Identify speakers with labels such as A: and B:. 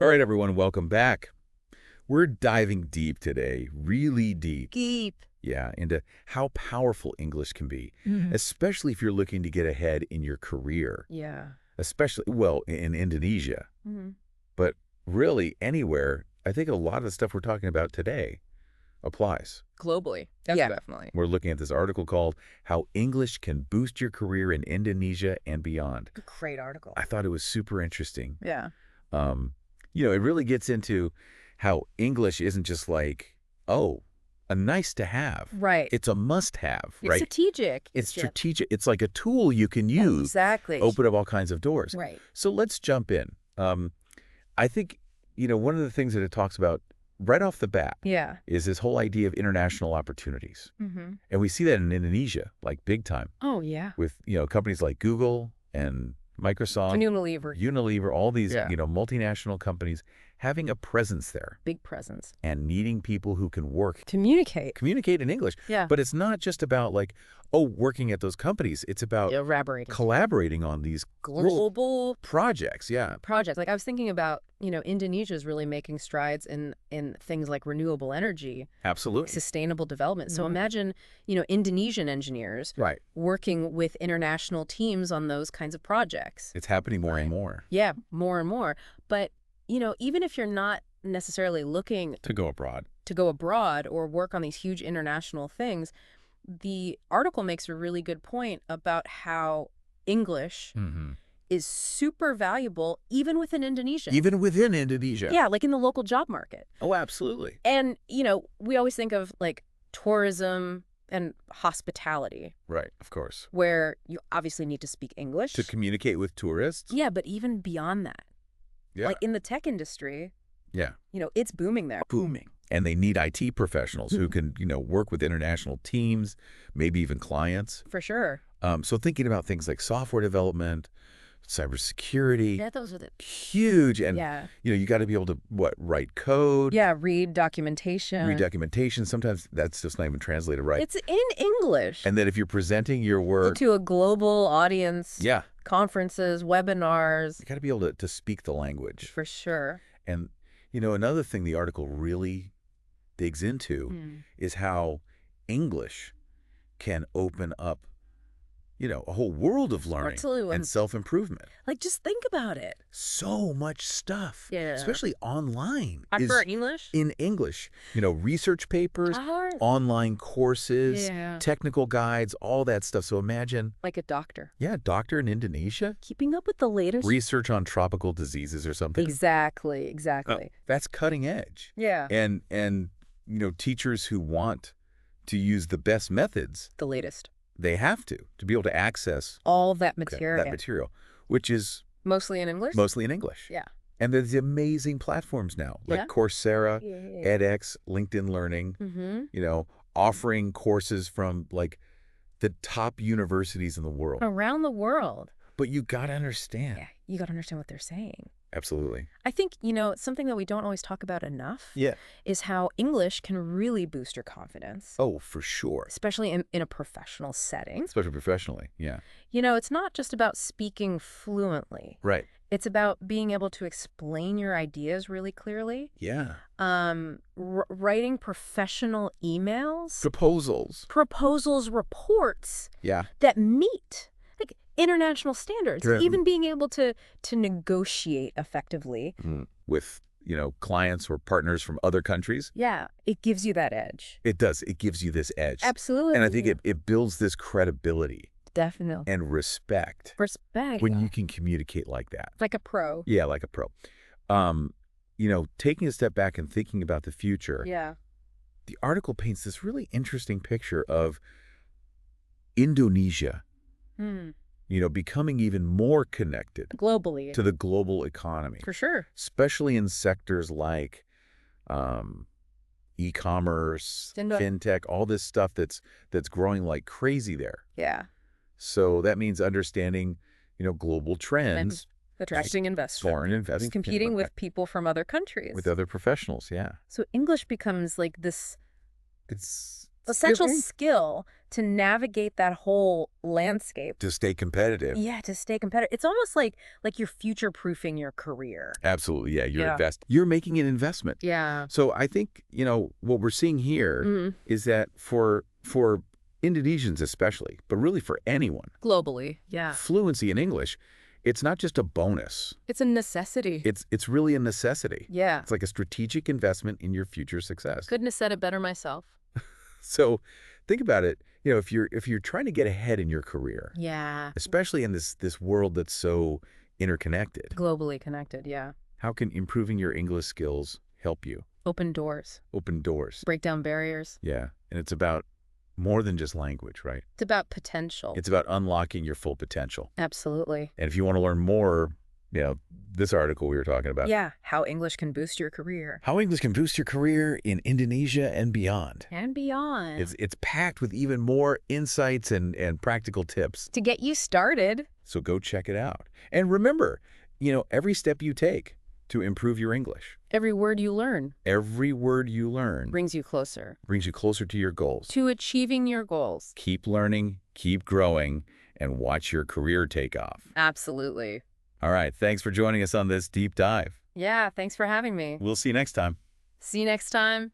A: All right, everyone, welcome back. We're diving deep today, really deep.
B: Deep.
A: Yeah, into how powerful English can be,
B: Mhm.
A: especially if you're looking to get ahead in your career,
B: Yeah.
A: especially, well, in Indonesia,
B: Mhm.
A: but really anywhere. I think a lot of the stuff we're talking about today applies.
B: Globally.
C: Yeah.
B: Definitely.
A: We're looking at this article called How English Can Boost Your Career in Indonesia and Beyond.
B: Great article.
A: I thought it was super interesting.
B: Yeah.
A: Um, it really gets into how English isn't just like, oh, a nice to have.
B: Right.
A: It's a must have,
B: It's
A: right?
B: strategic.
A: It's
B: Yeah.
A: strategic. It's like a tool you can use,
B: Exactly.
A: open up all kinds of doors.
B: Right.
A: So let's jump in. I think, one of the things that it talks about right off the bat
B: Yeah.
A: is this whole idea of international opportunities.
B: Mm-hmm.
A: And we see that in Indonesia, like big time,
B: Oh, yeah.
A: with, companies like Google and Microsoft,
B: And Unilever.
A: all these,
B: Yeah.
A: multinational companies having a presence there
B: Big presence.
A: and needing people who can communicate in English.
B: Yeah.
A: But it's not just about like, working at those companies. It's about
B: Elaborating.
A: collaborating on these
B: Global
A: projects. Yeah.
B: projects. Like I was thinking about, Indonesia is really making strides in things like renewable energy,
A: Absolutely.
B: sustainable development. So
C: Mhm.
B: imagine, Indonesian engineers
A: Right.
B: working with international teams on those kinds of projects.
A: It's happening more and more.
B: Yeah, more and more. But, even if you're not necessarily looking
A: To go abroad.
B: to go abroad or work on these huge international things, the article makes a really good point about how English
A: Mm-hmm.
B: is super valuable even within Indonesia.
A: Even within Indonesia.
B: Yeah, like in the local job market.
A: Oh, absolutely.
B: And, we always think of like tourism and hospitality,
A: Right. Of course.
B: where you obviously need to speak English.
A: To communicate with tourists.
B: Yeah, but even beyond that,
A: Yeah.
B: like in the tech industry,
A: Yeah.
B: it's booming there.
A: Booming. And they need IT professionals who can, work with international teams, maybe even clients.
B: For sure.
A: So thinking about things like software development, cybersecurity,
B: Yeah, those are the...
A: huge. And,
B: Yeah.
A: you got to be able to, write code,
B: Yeah, read documentation.
A: read documentation. Sometimes that's just not even translated right.
B: It's in English.
A: And then if you're presenting your work,
B: To a global audience.
A: yeah,
B: Conferences, webinars.
A: you got to be able to speak the language.
B: For sure.
A: And, another thing the article really digs into is how English can open up, a whole world of learning
B: Absolutely.
A: and self-improvement.
B: Like, just think about it.
A: So much stuff,
B: Yeah.
A: especially online, is
B: For English?
A: in English. Research papers,
B: Hard.
A: online courses,
B: Yeah.
A: technical guides, all that stuff. So imagine,
B: Like a doctor.
A: doctor in Indonesia,
B: Keeping up with the latest.
A: research on tropical diseases or something.
B: Exactly. Exactly.
A: That's cutting edge.
B: Yeah.
A: And teachers who want to use the best methods,
B: The latest.
A: they have to be able to access
B: All that material.
A: that material, which is
B: Mostly in English?
A: mostly in English.
B: Yeah.
A: And there's amazing platforms now, like
B: Yeah.
A: Coursera,
B: Yeah.
A: edX, LinkedIn Learning,
B: Mm-hmm.
A: offering courses from like the top universities in the world.
B: Around the world.
A: But you got to understand.
B: Yeah. You got to understand what they're saying.
A: Absolutely.
B: I think, something that we don't always talk about enough
A: Yeah.
B: is how English can really boost your confidence,
A: Oh, for sure.
B: especially in a professional setting.
A: Especially professionally. Yeah.
B: It's not just about speaking fluently.
A: Right.
B: It's about being able to explain your ideas really clearly,
A: Yeah.
B: writing professional emails,
A: Proposals.
B: reports
A: Yeah.
B: that meet like international standards,
A: Correct.
B: even being able to negotiate effectively.
A: With, clients or partners from other countries.
B: Yeah, it gives you that edge.
A: It does. It gives you this edge.
B: Absolutely.
A: And I think it builds this credibility
B: Definitely.
A: and respect
B: Respect.
A: when you can communicate like that.
B: Like a pro.
A: Yeah, like a pro. Taking a step back and thinking about the future,
B: Yeah.
A: the article paints this really interesting picture of Indonesia,
B: Hmm.
A: becoming even more connected
B: Globally.
A: to the global economy,
B: For sure.
A: especially in sectors like e-commerce, fintech, all this stuff that's growing like crazy there.
B: Yeah.
A: So that means understanding, global trends,
B: Attracting investors.
A: foreign investing,
B: Competing with people from other countries.
A: with other professionals. Yeah,
B: So English becomes like this
A: it's
B: essential
A: scary.
B: skill to navigate that whole landscape.
A: To stay competitive.
B: Yeah, to stay competitive. It's almost like you're future-proofing your career.
A: Absolutely, yeah.
B: Yeah.
A: You're making an investment.
B: Yeah.
A: So I think, what we're seeing here is that for Indonesians especially, but really for anyone,
B: Globally, yeah.
A: fluency in English, it's not just a bonus.
B: It's a necessity.
A: It's really a necessity.
B: Yeah.
A: It's like a strategic investment in your future success.
B: Couldn't have said it better myself.
A: So think about it, if you're trying to get ahead in your career,
B: Yeah.
A: especially in this world that's so interconnected,
B: Globally connected, yeah.
A: how can improving your English skills help you?
B: Open doors.
A: Open doors.
B: Break down barriers.
A: Yeah. And it's about more than just language, right?
B: It's about potential.
A: It's about unlocking your full potential.
B: Absolutely.
A: And if you want to learn more, this article we were talking about.
B: Yeah, how English can boost your career.
A: How English can boost your career in Indonesia and beyond.
B: And beyond.
A: It's packed with even more insights and practical tips.
B: To get you started.
A: So go check it out. And remember, every step you take to improve your English.
B: Every word you learn.
A: Every word you learn.
B: Brings you closer.
A: Brings you closer to your goals.
B: To achieving your goals.
A: Keep learning, keep growing, and watch your career take off.
B: Absolutely.
A: All right. Thanks for joining us on this deep dive.
B: Yeah, thanks for having me.
A: We'll see you next time.
B: See you next time.